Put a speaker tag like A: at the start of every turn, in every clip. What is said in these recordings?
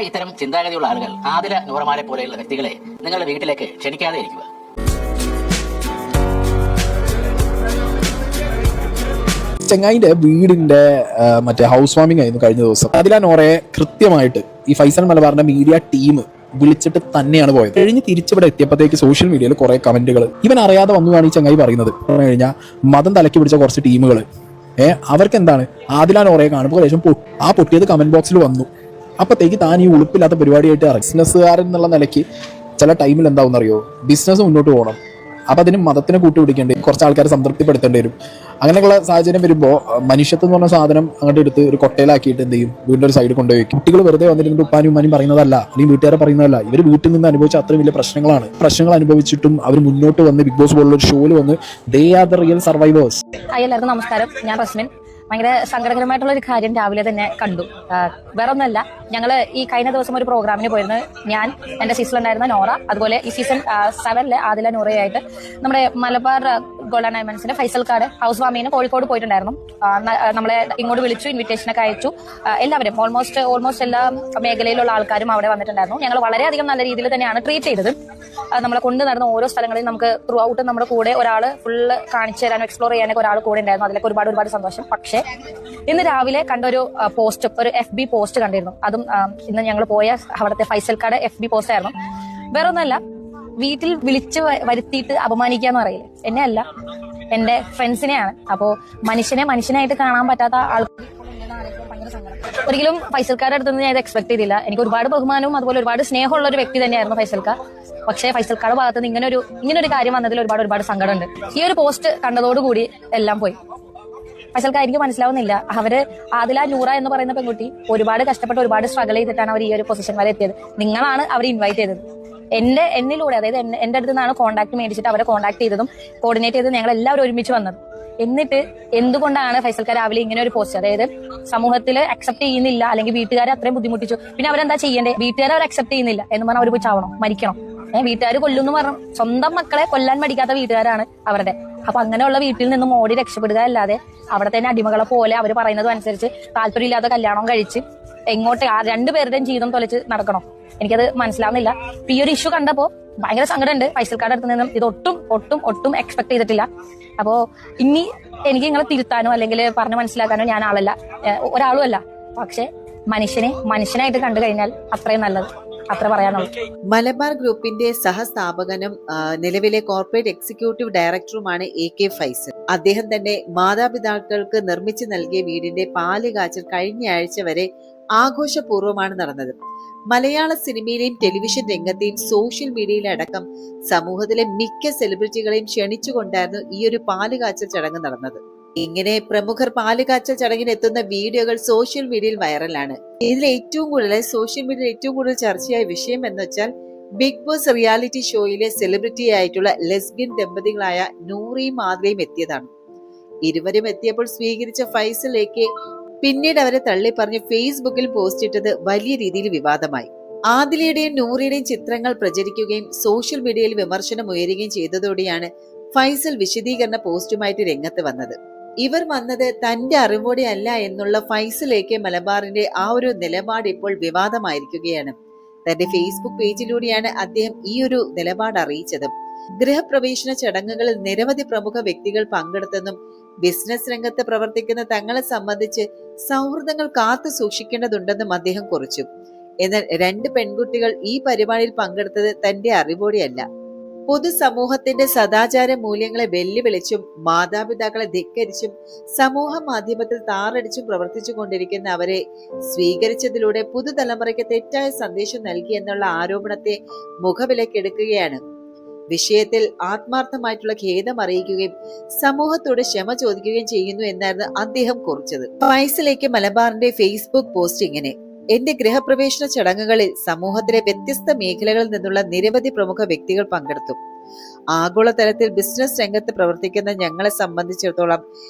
A: ഇത്തരം ചിന്താഗതിയുള്ള ആളുകൾ ആദില നൂറമാരെ പോലെയുള്ള വ്യക്തികളെ നിങ്ങളുടെ വീട്ടിലേക്ക് ക്ഷണിക്കാതെ ഇരിക്കുക.
B: ചെങ്ങായിന്റെ വീടിന്റെ മറ്റേ ഹൗസ് വാമിംഗ് ആയിരുന്നു കഴിഞ്ഞ ദിവസം. ആദില നോറയെ കൃത്യമായിട്ട് ഈ ഫൈസൽ മലബാറിന്റെ മീഡിയ ടീം വിളിച്ചിട്ട് തന്നെയാണ് പോയത്. കഴിഞ്ഞ് തിരിച്ചിവിടെ എത്തിയപ്പോഴത്തേക്ക് സോഷ്യൽ മീഡിയയിൽ കുറെ കമന്റുകൾ ഇവൻ അറിയാതെ വന്നതാണ് ഈ ചങ്ങായി പറയുന്നത്. പറഞ്ഞു കഴിഞ്ഞാൽ മതം തലക്കി പിടിച്ച കുറച്ച് ടീമുകൾ അവർക്ക് എന്താണ് ആദില നോറയെ കാണുമ്പോൾ ലേശം ആ പൊട്ടിയത് കമന്റ് ബോക്സിൽ വന്നു. അപ്പത്തേക്ക് താൻ ഈ ഉളുപ്പില്ലാത്ത പരിപാടിയായിട്ട് ബിസിനസ്സുകാരൻ എന്നുള്ള നിലയ്ക്ക് ചില ടൈമിൽ എന്താവും അറിയോ, ബിസിനസ് മുന്നോട്ട് പോകണം. അപ്പൊ അതിന് മതത്തിനെ കൂട്ടുപിടിക്കേണ്ടി കുറച്ച് ആൾക്കാരെ സംതൃപ്തിപ്പെടുത്തേണ്ടി വരും. അങ്ങനെയുള്ള സാഹചര്യം വരുമ്പോൾ മനുഷ്യത്വം എന്ന് പറഞ്ഞ സാധനം അങ്ങോട്ട് എടുത്ത് ഒരു കൊട്ടയിലാക്കിയിട്ട് എന്ത് ചെയ്യും, വീടിന്റെ ഒരു സൈഡിൽ കൊണ്ടുപോയി വെക്കും. കുട്ടികൾ വെറുതെ വന്നിട്ട് ഉപ്പാനും ഉമ്മാനും പറയുന്നതല്ല, അല്ലെങ്കിൽ വീട്ടുകാരെ പറയുന്നതല്ല. ഇവർ വീട്ടിൽ നിന്ന് അനുഭവിച്ച അത്രയും വലിയ പ്രശ്നങ്ങൾ അനുഭവിച്ചിട്ടും അവർ മുന്നോട്ട് വന്ന് ബിഗ് ബോസ് പോലുള്ള ഒരു ഷോയിൽ വന്ന് they are the real survivors.
C: എല്ലാവർക്കും നമസ്കാരം. ഞാൻ റസ്മിൻ. ഭയങ്കര സങ്കടകരമായിട്ടുള്ള ഒരു കാര്യം രാവിലെ തന്നെ കണ്ടു. വേറെ ഒന്നല്ല, ഞങ്ങൾ ഈ കഴിഞ്ഞ ദിവസം ഒരു പ്രോഗ്രാമിന് പോയിരുന്നു. ഞാൻ, എന്റെ സീസണിലുണ്ടായിരുന്ന നോറ, അതുപോലെ ഈ സീസൺ 7 ആദില നോറയായിട്ട് നമ്മുടെ മലബാർ ഗോൾഡ് ആൻഡ് ഡയമണ്ട്സിന്റെ ഫൈസൽക്കാട് ഹൗസ് വാമിങ്ങിന് കോഴിക്കോട് പോയിട്ടുണ്ടായിരുന്നു. നമ്മളെ ഇങ്ങോട്ട് വിളിച്ചു, ഇൻവിറ്റേഷനൊക്കെ അയച്ചു. എല്ലാവരും ഓൾമോസ്റ്റ് എല്ലാ മേഖലയിലുള്ള ആൾക്കാരും അവിടെ വന്നിട്ടുണ്ടായിരുന്നു. ഞങ്ങൾ വളരെയധികം നല്ല രീതിയിൽ തന്നെയാണ് ട്രീറ്റ് ചെയ്തത്. നമ്മളെ കൊണ്ട് നടന്ന ഓരോ സ്ഥലങ്ങളിൽ നമുക്ക് ത്രൂ ഔട്ട് നമ്മുടെ കൂടെ ഒരാൾ ഫുള്ള് കാണിച്ചു തരാനും എക്സ്പ്ലോർ ചെയ്യാനൊക്കെ ഒരാൾ കൂടെ ഉണ്ടായിരുന്നു. അതിലൊക്കെ ഒരുപാട് സന്തോഷം. പക്ഷേ ഇന്ന് രാവിലെ കണ്ട ഒരു പോസ്റ്റ്, ഒരു FB പോസ്റ്റ് കണ്ടിരുന്നു. അതും ഇന്ന് ഞങ്ങൾ പോയ അവിടുത്തെ ഫൈസൽക്കാട് FB പോസ്റ്റ് ആയിരുന്നു. വേറെ ഒന്നല്ല, വീട്ടിൽ വിളിച്ച് വരുത്തിയിട്ട് അപമാനിക്കുക എന്ന് പറയില്ലേ, എന്നെ അല്ല, എന്റെ ഫ്രണ്ട്സിനെയാണ്. അപ്പോ മനുഷ്യനായിട്ട് കാണാൻ പറ്റാത്ത ആൾക്കാർ ഒരിക്കലും ഫൈസൽക്കാരുടെ അടുത്ത് നിന്ന് ഞാൻ ഇത് എക്സ്പെക്ട് ചെയ്തില്ല. എനിക്ക് ഒരുപാട് ബഹുമാനവും അതുപോലെ ഒരുപാട് സ്നേഹമുള്ള ഒരു വ്യക്തി തന്നെയായിരുന്നു ഫൈസൽക്കാർ. പക്ഷേ ഫൈസൽക്കാരുടെ ഭാഗത്ത് നിന്ന് ഇങ്ങനൊരു കാര്യം വന്നതിൽ ഒരുപാട് സങ്കടമുണ്ട്. ഈ ഒരു പോസ്റ്റ് കണ്ടതോടുകൂടി എല്ലാം പോയി. ഫൈസൽക്കാർ എനിക്ക് മനസ്സിലാവുന്നില്ല, അവര് ആദില നൂറ എന്ന് പറയുന്ന പെൺകുട്ടി ഒരുപാട് കഷ്ടപ്പെട്ട് ഒരുപാട് സ്ട്രഗിൾ ചെയ്തിട്ടാണ് അവർ ഈ ഒരു പൊസിഷൻ വരെ എത്തിയത്. നിങ്ങളാണ് അവർ ഇൻവൈറ്റ് ചെയ്തത്. എന്നിലൂടെ, അതായത് എന്റെ അടുത്ത് നിന്നാണ് കോൺടാക്ട് മേടിച്ചിട്ട് അവരെ കോൺടാക്ട് ചെയ്തതും കോർഡിനേറ്റ് ചെയ്തത് ഞങ്ങൾ എല്ലാവരും ഒരുമിച്ച് വന്നത്. എന്നിട്ട് എന്തുകൊണ്ടാണ് ഫൈസൽക്കാർ രാവിലെ ഇങ്ങനെ ഒരു പോസ്റ്റ്, അതായത് സമൂഹത്തിൽ അക്സെപ്റ്റ് ചെയ്യുന്നില്ല, അല്ലെങ്കിൽ വീട്ടുകാരെ അത്രയും ബുദ്ധിമുട്ടിച്ചു, പിന്നെ അവരെന്താ ചെയ്യേണ്ടേ? വീട്ടുകാരെ അവർ അക്സെപ്റ്റ് ചെയ്യുന്നില്ല എന്ന് പറഞ്ഞാൽ അവർ പോയി ചാവണം, മരിക്കണം. വീട്ടുകാർ കൊല്ലുന്നു പറഞ്ഞു, സ്വന്തം മക്കളെ കൊല്ലാൻ മടിക്കാത്ത വീട്ടുകാരാണ് അവരുടെ. അപ്പൊ അങ്ങനെയുള്ള വീട്ടിൽ നിന്നും ഓടി രക്ഷപ്പെടുക അല്ലാതെ അവിടെ തന്നെ അടിമകളെ പോലെ അവർ പറയുന്നതും അനുസരിച്ച് താല്പര്യമില്ലാത്ത കല്യാണം കഴിച്ച് എങ്ങോട്ട് രണ്ടുപേരുടെയും ജീവിതം തൊലച്ച് നടക്കണം. എനിക്കത് മനസ്സിലാവുന്നില്ല. ഈ ഒരു ഇഷ്യൂ കണ്ടപ്പോ ഭയങ്കര സങ്കടമുണ്ട്. ഫൈസൽക്കാരുടെ അടുത്ത് നിന്നും ഇത് ഒട്ടും എക്സ്പെക്ട് ചെയ്തിട്ടില്ല. അപ്പോ ഇനി എനിക്ക് നിങ്ങളെ തിരുത്താനോ അല്ലെങ്കിൽ പറഞ്ഞ് മനസ്സിലാക്കാനോ ഞാൻ ഒരാളും അല്ല. പക്ഷെ മനുഷ്യനായിട്ട് കണ്ടു കഴിഞ്ഞാൽ അത്രയും നല്ലത്, അത്ര പറയാനുള്ളൂ.
D: മലബാർ ഗ്രൂപ്പിന്റെ സഹസ്ഥാപകനും നിലവിലെ കോർപ്പറേറ്റ് എക്സിക്യൂട്ടീവ് ഡയറക്ടറുമാണ് AK ഫൈസൽ. അദ്ദേഹം തന്റെ മാതാപിതാക്കൾക്ക് നിർമ്മിച്ചു നൽകിയ വീടിന്റെ പാല് കാച്ചൽ കഴിഞ്ഞ ആഴ്ച വരെ ആഘോഷപൂർവ്വമാണ് നടന്നത്. മലയാള സിനിമയിലെയും ടെലിവിഷൻ രംഗത്തെയും സോഷ്യൽ മീഡിയയിലടക്കം സമൂഹത്തിലെ മിക്ക സെലിബ്രിറ്റികളെയും ക്ഷണിച്ചുകൊണ്ടായിരുന്നു ഈ ഒരു പാലുകാച്ചൽ ചടങ്ങ് നടന്നത്. ഇങ്ങനെ പ്രമുഖർ പാലുകാച്ചൽ ചടങ്ങിന് എത്തുന്ന വീഡിയോകൾ സോഷ്യൽ മീഡിയയിൽ വൈറലാണ്. ഇതിൽ സോഷ്യൽ മീഡിയയിൽ ഏറ്റവും കൂടുതൽ ചർച്ചയായ വിഷയം എന്ന് വെച്ചാൽ ബിഗ് ബോസ് റിയാലിറ്റി ഷോയിലെ സെലിബ്രിറ്റി ആയിട്ടുള്ള ലെസ്ബിയൻ ദമ്പതികളായ നൂറിയും ആദിലയും എത്തിയതാണ്. ഇരുവരും എത്തിയപ്പോൾ സ്വീകരിച്ച ഫൈസൽ AK പിന്നീട് അവരെ തള്ളി പറഞ്ഞ് ഫേസ്ബുക്കിൽ പോസ്റ്റ് ഇട്ടത് വലിയ രീതിയിൽ വിവാദമായി. ആദിലയുടെയും നൂറിയുടെയും ചിത്രങ്ങൾ പ്രചരിക്കുകയും സോഷ്യൽ മീഡിയയിൽ വിമർശനം ഉയരുകയും ചെയ്തതോടെയാണ് ഫൈസൽ വിശദീകരണ പോസ്റ്റുമായിട്ട് രംഗത്ത് വന്നത്. ഇവർ വന്നത് തന്റെ അറിവോടെ അല്ല എന്നുള്ള ഫൈസൽ AK മലബാറിന്റെ ആ ഒരു നിലപാട് ഇപ്പോൾ വിവാദമായിരിക്കുകയാണ്. തന്റെ ഫേസ്ബുക്ക് പേജിലൂടെയാണ് അദ്ദേഹം ഈ ഒരു നിലപാട് അറിയിച്ചത്. ഗൃഹപ്രവേശന ചടങ്ങുകളിൽ നിരവധി പ്രമുഖ വ്യക്തികൾ പങ്കെടുത്തെന്നും ബിസിനസ് രംഗത്ത് പ്രവർത്തിക്കുന്ന തങ്ങളെ സംബന്ധിച്ച് സൗഹൃദങ്ങൾ കാത്തു സൂക്ഷിക്കേണ്ടതുണ്ടെന്നും അദ്ദേഹം കുറിച്ചു. എന്നാൽ 2 പെൺകുട്ടികൾ ഈ പരിപാടിയിൽ പങ്കെടുത്തത് തന്റെ അറിവോടെയല്ല. പൊതുസമൂഹത്തിന്റെ സദാചാര മൂല്യങ്ങളെ വെല്ലുവിളിച്ചും മാതാപിതാക്കളെ ധിക്കരിച്ചും സമൂഹ മാധ്യമത്തിൽ താറടിച്ചും പ്രവർത്തിച്ചു കൊണ്ടിരിക്കുന്ന അവരെ സ്വീകരിച്ചതിലൂടെ പുതുതലമുറയ്ക്ക് തെറ്റായ സന്ദേശം നൽകി എന്നുള്ള ആരോപണത്തെ മുഖവിലക്കെടുക്കുകയാണ്. വിഷയത്തിൽ ആത്മാർത്ഥമായിട്ടുള്ള ഖേദം അറിയിക്കുകയും സമൂഹത്തോട് ക്ഷമ ചോദിക്കുകയും ചെയ്യുന്നു എന്നായിരുന്നു അദ്ദേഹം കുറിച്ചത്. ഫൈസൽ AK മലബാറിന്റെ ഫേസ്ബുക്ക് പോസ്റ്റ് ഇങ്ങനെ: എന്റെ ഗൃഹപ്രവേശന ചടങ്ങുകളിൽ സമൂഹത്തിലെ വ്യത്യസ്ത മേഖലകളിൽ നിന്നുള്ള നിരവധി പ്രമുഖ വ്യക്തികൾ പങ്കെടുത്തു. ആഗോളതലത്തിൽ ബിസിനസ് രംഗത്ത് പ്രവർത്തിക്കുന്ന ഞങ്ങളെ സംബന്ധിച്ചിടത്തോളം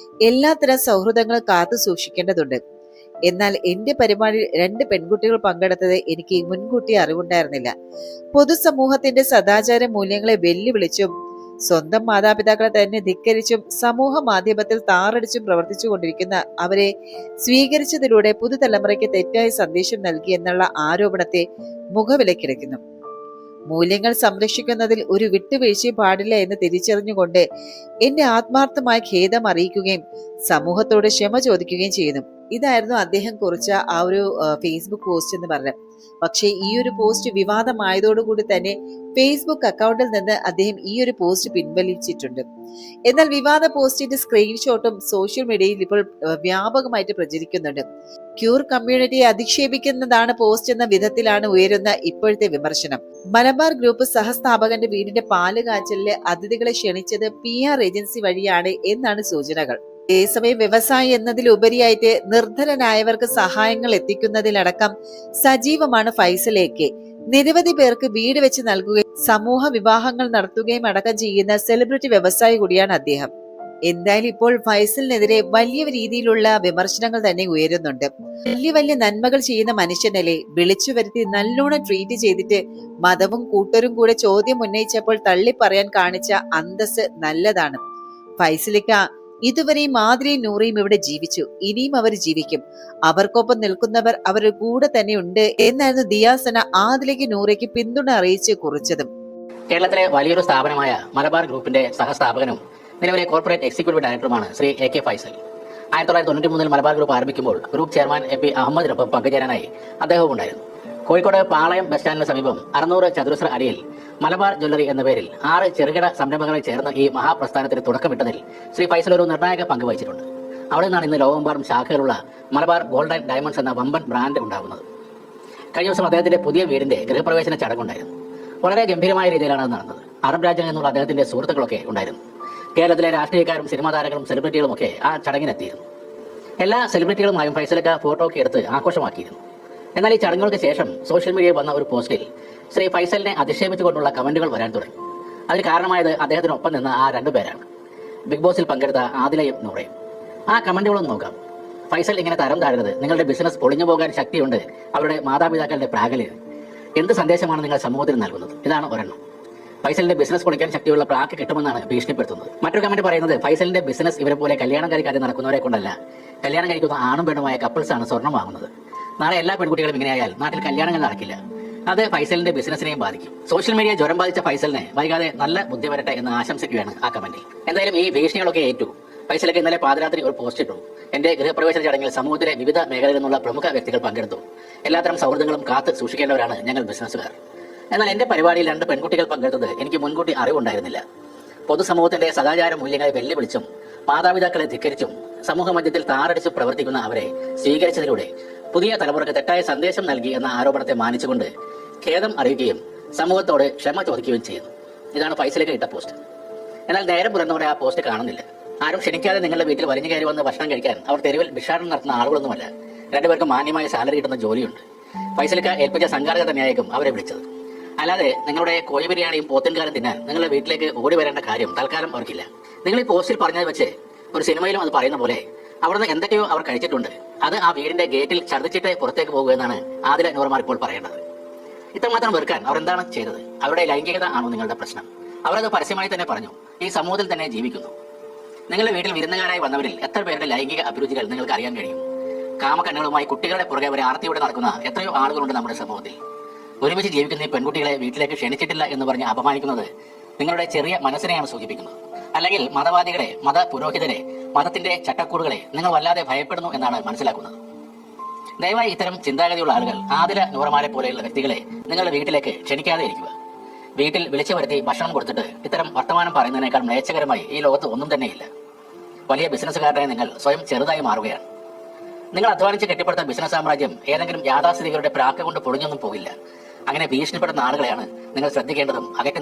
D: എല്ലാത്തരം സൗഹൃദങ്ങളും കാത്തു സൂക്ഷിക്കേണ്ടതുണ്ട്. എന്നാൽ എന്റെ പരിപാടിയിൽ 2 പെൺകുട്ടികൾ പങ്കെടുത്തത് എനിക്ക് മുൻകൂട്ടി അറിവുണ്ടായിരുന്നില്ല. പൊതുസമൂഹത്തിന്റെ സദാചാര മൂല്യങ്ങളെ വെല്ലുവിളിച്ചും സ്വന്തം മാതാപിതാക്കളെ തന്നെ ധിക്കരിച്ചും സമൂഹ മാധ്യമത്തിൽ താറടിച്ചും പ്രവർത്തിച്ചുകൊണ്ടിരിക്കുന്ന അവരെ സ്വീകരിച്ചതിലൂടെ പുതുതലമുറയ്ക്ക് തെറ്റായ സന്ദേശം നൽകി എന്നുള്ള ആരോപണത്തെ മുഖവിലക്കെടുക്കുന്നു. മൂല്യങ്ങൾ സംരക്ഷിക്കുന്നതിൽ ഒരു വിട്ടുവീഴ്ചയും പാടില്ല എന്ന് തിരിച്ചറിഞ്ഞുകൊണ്ട് എന്നെ ആത്മാർത്ഥമായ ഖേദം അറിയിക്കുകയും സമൂഹത്തോട് ക്ഷമ ചോദിക്കുകയും ചെയ്യുന്നു. ഇതായിരുന്നു അദ്ദേഹം കുറിച്ച ആ ഒരു ഫേസ്ബുക്ക് പോസ്റ്റ് എന്ന് പറഞ്ഞത്. പക്ഷേ ഈ ഒരു പോസ്റ്റ് വിവാദമായതോടുകൂടി തന്നെ ഫേസ്ബുക്ക് അക്കൗണ്ടിൽ നിന്ന് അദ്ദേഹം ഈ ഒരു പോസ്റ്റ് പിൻവലിച്ചിട്ടുണ്ട്. എന്നാൽ വിവാദ പോസ്റ്റിന്റെ സ്ക്രീൻഷോട്ടും സോഷ്യൽ മീഡിയയിൽ ഇപ്പോൾ വ്യാപകമായിട്ട് പ്രചരിക്കുന്നുണ്ട്. ക്യൂർ കമ്മ്യൂണിറ്റിയെ അധിക്ഷേപിക്കുന്നതാണ് പോസ്റ്റ് എന്ന വിധത്തിലാണ് ഉയരുന്ന ഇപ്പോഴത്തെ വിമർശനം. മലബാർ ഗ്രൂപ്പ് സഹസ്ഥാപകന്റെ വീടിന്റെ പാല് കാച്ചലിലെ അതിഥികളെ ക്ഷണിച്ചത് PR ഏജൻസി വഴിയാണ് എന്നാണ് സൂചനകൾ. അതേസമയം വ്യവസായി എന്നതിലുപരിയായിട്ട് നിർധനരായവർക്ക് സഹായങ്ങൾ എത്തിക്കുന്നതിലടക്കം സജീവമാണ് ഫൈസൽ AK. നിരവധി പേർക്ക് വീട് വെച്ച് നൽകുകയും സമൂഹ വിവാഹങ്ങൾ നടത്തുകയും അടക്കം ചെയ്യുന്ന സെലിബ്രിറ്റി വ്യവസായി കൂടിയാണ് അദ്ദേഹം. എന്തായാലും ഇപ്പോൾ ഫൈസലിനെതിരെ വലിയ രീതിയിലുള്ള വിമർശനങ്ങൾ തന്നെ ഉയരുന്നുണ്ട്. വലിയ നന്മകൾ ചെയ്യുന്ന മനുഷ്യനല്ലേ വിളിച്ചു വരുത്തി നല്ലോണം ട്രീറ്റ് ചെയ്തിട്ട് മതവും കൂട്ടരും കൂടെ ചോദ്യം ഉന്നയിച്ചപ്പോൾ തള്ളി പറയാൻ കാണിച്ച അന്തസ് നല്ലതാണ്. ഫൈസലിക്ക ഇതുവരെയും ആതിരയും നൂറയും ഇവിടെ ജീവിച്ചു, ഇനിയും അവർ ജീവിക്കും. അവർക്കൊപ്പം നിൽക്കുന്നവർ അവരുടെ കൂടെ തന്നെ ഉണ്ട് എന്നായിരുന്നു ദിയാസന ആദിലേക്ക് നൂറയ്ക്ക് പിന്തുണ അറിയിച്ച് കുറിച്ചതും.
A: കേരളത്തിലെ വലിയൊരു സ്ഥാപനമായ മലബാർ ഗ്രൂപ്പിന്റെ സഹസ്ഥാപകനും നിലവിലെ കോർപ്പറേറ്റ് എക്സിക്യൂട്ടീവ് ഡയറക്ടറുമാണ് ശ്രീ AK ഫൈസൽ. 1993 മലബാർ ഗ്രൂപ്പ് ആരംഭിക്കുമ്പോൾ ഗ്രൂപ്പ് ചെയർമാൻ MP അഹമ്മദിനൊപ്പം പങ്കുചേരാനായി അദ്ദേഹവും ഉണ്ടായിരുന്നു. കോഴിക്കോട് പാളയം ബസ് സ്റ്റാൻഡിന് സമീപം 600 ചതുരശ്ര അടിയിൽ മലബാർ ജ്വല്ലറി എന്ന പേരിൽ 6 ചെറുകിട സംരംഭങ്ങളെ ചേർന്ന് ഈ മഹാപ്രസ്ഥാനത്തിന് തുടക്കമിട്ടതിൽ ശ്രീ ഫൈസൽ ഒരു നിർണായക പങ്ക് വഹിച്ചിട്ടുണ്ട്. അവിടെ നിന്നാണ് ഇന്ന് ലോകമെമ്പാടും ശാഖകളുള്ള മലബാർ ഗോൾഡ് ആൻഡ് ഡയമണ്ട്സ് എന്ന വമ്പൻ ബ്രാൻഡ് ഉണ്ടാകുന്നത്. കഴിഞ്ഞ ദിവസം അദ്ദേഹത്തിന്റെ പുതിയ വീടിന്റെ ഗൃഹപ്രവേശന ചടങ്ങുണ്ടായിരുന്നു. വളരെ ഗംഭീരമായ രീതിയിലാണ് അത് നടന്നത്. അറബ് രാജ്യങ്ങളിൽ നിന്നുള്ള അദ്ദേഹത്തിന്റെ സുഹൃത്തുക്കളൊക്കെ ഉണ്ടായിരുന്നു. കേരളത്തിലെ രാഷ്ട്രീയക്കാരും സിനിമാ താരങ്ങളും സെലിബ്രിറ്റികളും ഒക്കെ ആ ചടങ്ങിനെത്തിയിരുന്നു. എല്ലാ സെലിബ്രിറ്റികളുമായും ഫൈസലൊക്കെ ഫോട്ടോ ഒക്കെ എടുത്ത് ആഘോഷമാക്കിയിരുന്നു. എന്നാൽ ഈ ചടങ്ങുകൾക്ക് ശേഷം സോഷ്യൽ മീഡിയയിൽ വന്ന ഒരു പോസ്റ്റിൽ ശ്രീ ഫൈസലിനെ അധിക്ഷേപിച്ചുകൊണ്ടുള്ള കമന്റുകൾ വരാൻ തുടങ്ങി. അതിന് കാരണമായത് അദ്ദേഹത്തിനൊപ്പം നിന്ന് ആ 2 പേരാണ്, ബിഗ് ബോസിൽ പങ്കെടുത്ത ആദിലയും നൂറയും. ആ കമന്റുകളൊന്നും നോക്കാം. ഫൈസൽ ഇങ്ങനെ തരം താഴരുത്, നിങ്ങളുടെ ബിസിനസ് പൊളിഞ്ഞു പോകാൻ ശക്തിയുണ്ട് അവരുടെ മാതാപിതാക്കളുടെ പ്രാഗലിന്. എന്ത് സന്ദേശമാണ് നിങ്ങൾ സമൂഹത്തിന് നൽകുന്നത്? ഇതാണ് ഒരെണ്ണം. ഫൈസലിന്റെ ബിസിനസ് പൊളിക്കാൻ ശക്തിയുള്ള പ്രാക്ക് കിട്ടുമെന്നാണ് ഭീഷണിപ്പെടുത്തുന്നത്. മറ്റൊരു കമന്റ് പറയുന്നത് ഫൈസലിന്റെ ബിസിനസ് ഇവരെ പോലെ കല്യാണം കഴിക്കാതെ നടക്കുന്നവരെ കൊണ്ടല്ല, കല്യാണം കഴിക്കുന്ന ആണും പെണ്ണുമായ കപ്പിൾസാണ് സ്വർണം വാങ്ങുന്നത്. നാളെ എല്ലാ പെൺകുട്ടികളും ഇങ്ങനെയായാൽ നാട്ടിൽ കല്യാണങ്ങൾ നടക്കില്ല. അത് ഫൈസലിന്റെ ബിസിനസിനെയും ബാധിക്കും. സോഷ്യൽ മീഡിയ ജ്വരം ബാധിച്ച ഫൈസലിനെ വൈകാതെ നല്ല ബുദ്ധി വരട്ടെ എന്ന് ആശംസിക്കുകയാണ് ആ കമന്റിൽ. എന്തായാലും ഈ ഭീഷണികളൊക്കെ ഏറ്റു. ഫൈസലൊക്കെ ഇന്നലെ പാതിരാത്രി ഒരു പോസ്റ്റ് ഇട്ടു. എന്റെ ഗൃഹപ്രവേശന ചടങ്ങിൽ സമൂഹത്തിലെ വിവിധ മേഖലകളിൽ നിന്നുള്ള പ്രമുഖ വ്യക്തികൾ പങ്കെടുത്തു. എല്ലാത്തരം സൗഹൃദങ്ങളും കാത്ത് സൂക്ഷിക്കേണ്ടവരാണ് ഞങ്ങൾ ബിസിനസ്സുകാർ. എന്നാൽ എന്റെ പരിപാടിയിൽ 2 പെൺകുട്ടികൾ പങ്കെടുത്തത് എനിക്ക് മുൻകൂട്ടി അറിവുണ്ടായിരുന്നില്ല. പൊതുസമൂഹത്തിന്റെ സദാചാര മൂല്യങ്ങളെ വെല്ലുവിളിച്ചും മാതാപിതാക്കളെ ധിക്കരിച്ചും സമൂഹ മധ്യത്തിൽ താറടിച്ചും പ്രവർത്തിക്കുന്ന അവരെ സ്വീകരിച്ചതിലൂടെ പുതിയ തലമുറയ്ക്ക് തെറ്റായ സന്ദേശം നൽകി എന്ന ആരോപണത്തെ മാനിച്ചുകൊണ്ട് ഖേദം അറിയുകയും സമൂഹത്തോട് ക്ഷമ ചോദിക്കുകയും ചെയ്യുന്നു. ഇതാണ് ഫൈസലേക്ക് ഇട്ട പോസ്റ്റ്. എന്നാൽ നേരം പുലർന്നവരെ ആ പോസ്റ്റ് കാണുന്നില്ല. ആരും ക്ഷണിക്കാതെ നിങ്ങളുടെ വീട്ടിൽ വലിഞ്ഞു കയറി വന്ന് ഭക്ഷണം കഴിക്കാൻ അവർ തെരുവിൽ ഭിക്ഷാടനം നടത്തുന്ന ആളുകളൊന്നുമല്ല. 2 പേർക്ക് മാന്യമായ സാലറി കിട്ടുന്ന ജോലിയുണ്ട്. ഫൈസലിക്ക ഏൽപ്പിച്ച സംഘാടകർ തന്നെയായിരിക്കും അവരെ വിളിച്ചത്. അല്ലാതെ നിങ്ങളുടെ കോഴി ബിരിയാണിയും പോത്തിൻകാലം തിന്നാൻ നിങ്ങളുടെ വീട്ടിലേക്ക് ഓടി വരേണ്ട കാര്യം തൽക്കാലം അവർക്കില്ല. നിങ്ങൾ ഈ പോസ്റ്റിൽ പറഞ്ഞത് വെച്ച് ഒരു സിനിമയിലും അത് പറയുന്ന പോലെ അവിടുന്ന് എന്തൊക്കെയോ അവർ കഴിച്ചിട്ടുണ്ട്. അത് ആ വീടിന്റെ ഗേറ്റിൽ ഛർദ്ദിച്ചിട്ട് പുറത്തേക്ക് പോകുക എന്നാണ് ആദില നൂറമാർ ഇപ്പോൾ പറയേണ്ടത്. ഇത്രമാത്രം വെറുക്കാൻ അവർ എന്താണ് ചെയ്തത്? അവരുടെ ലൈംഗികത ആണോ നിങ്ങളുടെ പ്രശ്നം? അവരത് പരസ്യമായി തന്നെ പറഞ്ഞു. ഈ സമൂഹത്തിൽ തന്നെ ജീവിക്കുന്നു. നിങ്ങളുടെ വീട്ടിൽ വിരുന്നുകാരായി വന്നവരിൽ എത്ര പേരുടെ ലൈംഗിക അഭിരുചികൾ നിങ്ങൾക്ക് അറിയാൻ കഴിയും? കാമക്കണ്ണുകളുമായി കുട്ടികളുടെ പുറകെ അവരെ ആർത്തിയോടെ നടക്കുന്ന എത്രയോ ആളുകളുണ്ട് നമ്മുടെ സമൂഹത്തിൽ. ഒരുമിച്ച് ജീവിക്കുന്ന ഈ പെൺകുട്ടികളെ വീട്ടിലേക്ക് ക്ഷണിച്ചിട്ടില്ല എന്ന് പറഞ്ഞ് അപമാനിക്കുന്നത് നിങ്ങളുടെ ചെറിയ മനസ്സിനെയാണ് സൂചിപ്പിക്കുന്നത്. അല്ലെങ്കിൽ മതവാദികളെ, മത പുരോഹിതരെ, മതത്തിന്റെ ചട്ടക്കൂടുകളെ നിങ്ങൾ വല്ലാതെ ഭയപ്പെടുന്നു എന്നാണ് മനസ്സിലാക്കുന്നത്. ദയവായി ഇത്തരം ചിന്താഗതിയുള്ള ആളുകൾ ആദില നൂറമാരെ പോലെയുള്ള വ്യക്തികളെ നിങ്ങളുടെ വീട്ടിലേക്ക് ക്ഷണിക്കാതെ ഇരിക്കുക. വീട്ടിൽ വിളിച്ചു വരുത്തി ഭക്ഷണം കൊടുത്തിട്ട് ഇത്തരം വർത്തമാനം പറയുന്നതിനേക്കാൾ മ്ലേച്ഛകരമായി ഈ ലോകത്ത് ഒന്നും തന്നെയില്ല. വലിയ ബിസിനസ്സുകാരനായ നിങ്ങൾ സ്വയം ചെറുതായി മാറുകയാണ്. നിങ്ങൾ അധ്വാനിച്ച് കെട്ടിപ്പടുത്ത ബിസിനസ് സാമ്രാജ്യം ഏതെങ്കിലും യാഥാസ്ഥിതികരുടെ പ്രാക്ക് കൊണ്ട് പൊളിഞ്ഞൊന്നും പോകില്ല. അങ്ങനെ ഭീഷണിപ്പെടുന്ന ആളുകളെയാണ് നിങ്ങൾ ശ്രദ്ധിക്കേണ്ടതും അകറ്റി